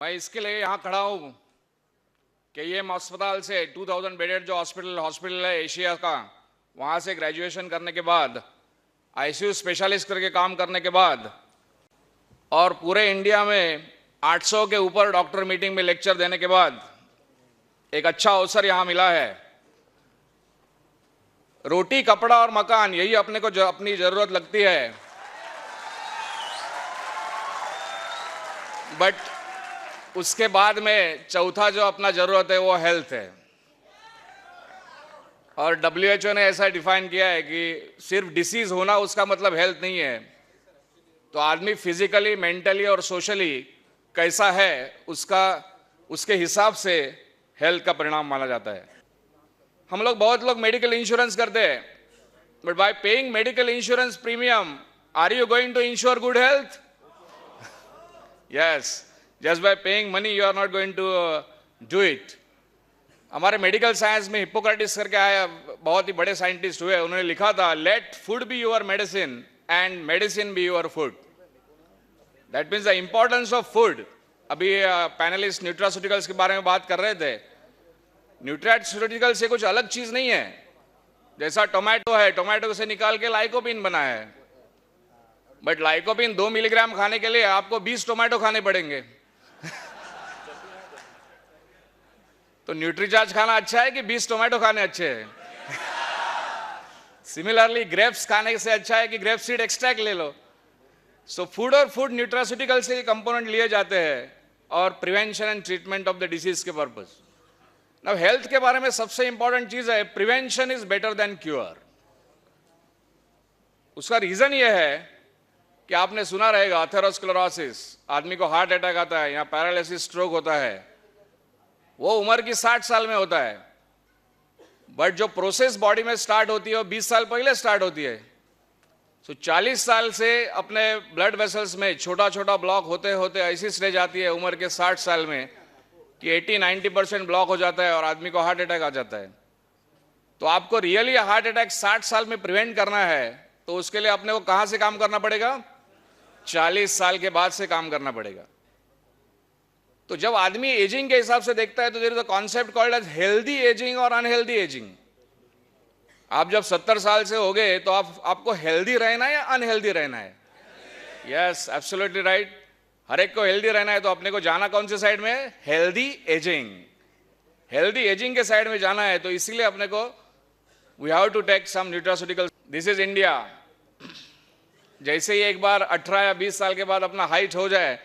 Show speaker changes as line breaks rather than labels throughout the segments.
मैं इसके लिए यहाँ खड़ा हूँ कि ये अस्पताल से 2000 बेडेड जो हॉस्पिटल है एशिया का, वहाँ से ग्रेजुएशन करने के बाद आईसीयू स्पेशलिस्ट करके काम करने के बाद और पूरे इंडिया में 800 के ऊपर डॉक्टर मीटिंग में लेक्चर देने के बाद एक अच्छा अवसर यहाँ मिला है। रोटी, कपड़ा और मकान, यही अपने को अपनी जरूरत लगती है, बट उसके बाद में चौथा जो अपना जरूरत है वो हेल्थ है। और WHO ने ऐसा डिफाइन किया है कि सिर्फ डिसीज होना उसका मतलब हेल्थ नहीं है। तो आदमी फिजिकली, मेंटली और सोशली कैसा है उसके हिसाब से हेल्थ का परिणाम माना जाता है। बहुत लोग मेडिकल इंश्योरेंस करते हैं, but by paying medical insurance premium are you going to insure good health? Yes, just by paying money you are not going to do it. हमारे मेडिकल साइंस में हिप्पोक्रेटिस करके आया, बहुत ही बड़े साइंटिस्ट हुए, उन्होंने लिखा था let food be your medicine and medicine be your food. That means the importance of food. अभी पैनलिस्ट न्यूट्रास्यूटिकल्स के बारे में बात कर रहे थे। न्यूट्रास्यूटिकल से कुछ अलग चीज नहीं है। जैसा टोमेटो है, टोमेटो से निकाल के लाइकोपिन बना है, बट लाइकोपिन 2 मिलीग्राम खाने के लिए आपको 20 टोमेटो खाने पड़ेंगे। तो न्यूट्रीचार्ज खाना अच्छा है कि 20 टोमेटो खाने अच्छे हैं? सिमिलरली ग्रेप्स खाने से अच्छा है कि ग्रेप सीड एक्सट्रैक्ट ले लो। सो फूड और फूड न्यूट्रास्यूटिकल से कंपोनेंट लिए जाते हैं और prevention and treatment of the disease के पर्पज। अब हेल्थ के बारे में सबसे इंपॉर्टेंट चीज है prevention is better than cure. उसका रीजन यह है कि आपने सुना रहेगा एथेरोस्क्लेरोसिस, आदमी को हार्ट अटैक आता है या पैरालिसिस, स्ट्रोक होता है, वो उम्र की 60 साल में होता है, बट जो प्रोसेस बॉडी में स्टार्ट होती है वो 20 साल पहले स्टार्ट होती है। सो 40 साल से अपने ब्लड वेसल्स में छोटा छोटा ब्लॉक होते होते ऐसी स्टेज आती है उम्र के 60 साल में कि 80-90% ब्लॉक हो जाता है और आदमी को हार्ट अटैक आ जाता है। तो आपको रियली हार्ट अटैक 60 साल में प्रिवेंट करना है तो उसके लिए अपने को कहां से काम करना पड़ेगा? 40 साल के बाद से काम करना पड़ेगा। तो जब आदमी एजिंग के हिसाब से देखता है तो there is a concept called as healthy ageing और अनहेल्दी एजिंग। आप जब 70 साल से हो गए तो आपको हेल्दी रहना है या अनहेल्दी रहना है? Yes, absolutely right. हर एक को हेल्दी रहना है तो अपने को जाना कौन से साइड में? Healthy ageing. हेल्दी एजिंग के साइड में जाना है तो इसीलिए अपने को we have to take some nutraceuticals. This is India. जैसे ही एक बार 18 या 20 साल के बाद अपना हाइट हो जाए,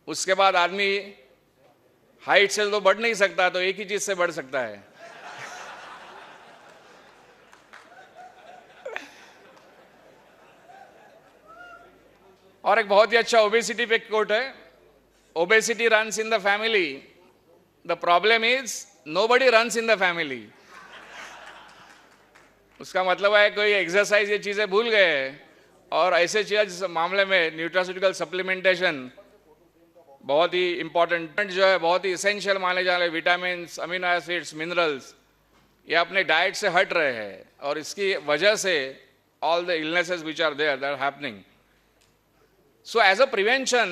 उसके बाद आदमी हाइट से तो बढ़ नहीं सकता, तो एक ही चीज से बढ़ सकता है, और एक बहुत ही अच्छा ओबेसिटी पे कोट है, obesity runs in the family, the problem is nobody runs in the family. उसका मतलब है कोई एक्सरसाइज ये चीजें भूल गए और ऐसे चीज मामले में न्यूट्रास्यूटिकल सप्लीमेंटेशन बहुत ही इंपॉर्टेंट जो है, बहुत ही इसेंशियल माने जा रहे। विटामिन, अमीनो एसिड्स, मिनरल्स ये अपने डाइट से हट रहे हैं और इसकी वजह से all the illnesses which are there that are happening. So as a prevention,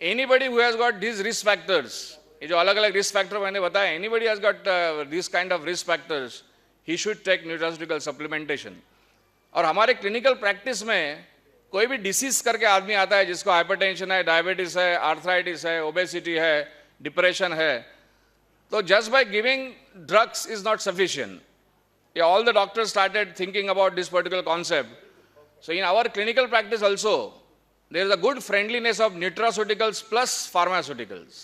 anybody who has got these risk factors, ये जो अलग अलग रिस्क फैक्टर मैंने बताया, anybody has got these kind of risk factors, he should take nutraceutical supplementation। और हमारे clinical practice में कोई भी डिसीज करके आदमी आता है जिसको हाइपरटेंशन है, डायबिटीज है, आर्थराइटिस है, ओबेसिटी है, डिप्रेशन है, तो just by giving drugs is not sufficient. All the doctors started thinking about this particular concept. So in our clinical practice also there is a good friendliness of nutraceuticals plus pharmaceuticals।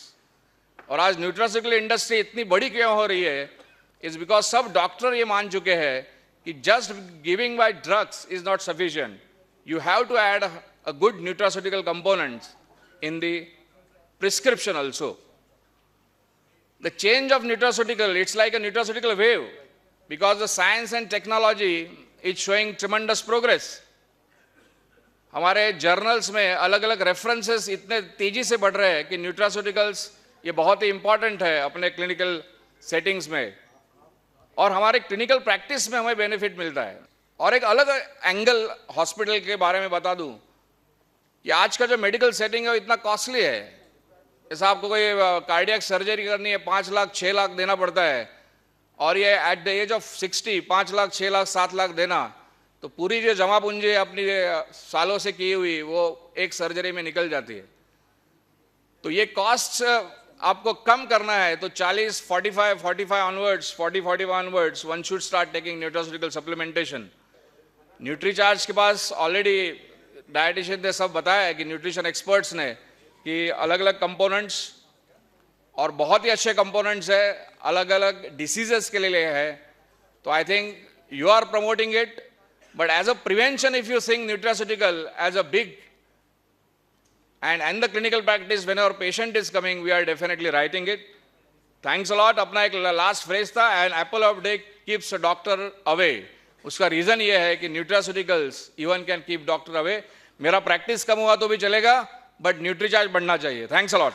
और आज nutraceutical industry इतनी बड़ी क्यों हो रही है? Is because सब doctor ये मान चुके हैं कि just giving by drugs is not sufficient, you have to add a good nutraceutical components in the prescription also. The change of nutraceutical, it's like a nutraceutical wave, because the science and technology is showing tremendous progress. हमारे journals में अलग अलग references इतने तेजी से बढ़ रहे हैं कि न्यूट्रास्यूटिकल्स ये बहुत ही इंपॉर्टेंट है अपने क्लिनिकल सेटिंग्स में, और हमारे क्लिनिकल प्रैक्टिस में हमें बेनिफिट मिलता है। और एक अलग एंगल हॉस्पिटल के बारे में बता दूं कि आज का जो मेडिकल सेटिंग है वो इतना कॉस्टली है। जैसा आपको कोई कार्डियक सर्जरी करनी है 5 लाख 6 लाख देना पड़ता है, और ये at the age of 60 5 lakh 6 lakh 7 lakh देना, तो पूरी जो जमा पूंजी अपनी सालों से की हुई वो एक सर्जरी में निकल जाती है। तो ये कॉस्ट आपको कम करना है तो 45 onwards one should start taking nutraceutical supplementation. Nutricharge के पास ऑलरेडी डायटिशियन ने सब बताया है कि न्यूट्रिशन एक्सपर्ट्स ने कि अलग अलग कंपोनेंट्स और बहुत ही अच्छे कंपोनेंट्स है, अलग अलग डिसीजेस के लिए है। तो I think you are promoting it, but as a prevention if you think nutraceutical as a big and the clinical practice whenever patient is coming, we are definitely writing it. Thanks a lot. अपना एक last phrase था, and apple of day keeps a doctor away. उसका reason ये है कि nutraceuticals even can keep doctor away. मेरा practice कम हुआ तो भी चलेगा, बट न्यूट्रीचार्ज बढ़ना चाहिए। Thanks a lot.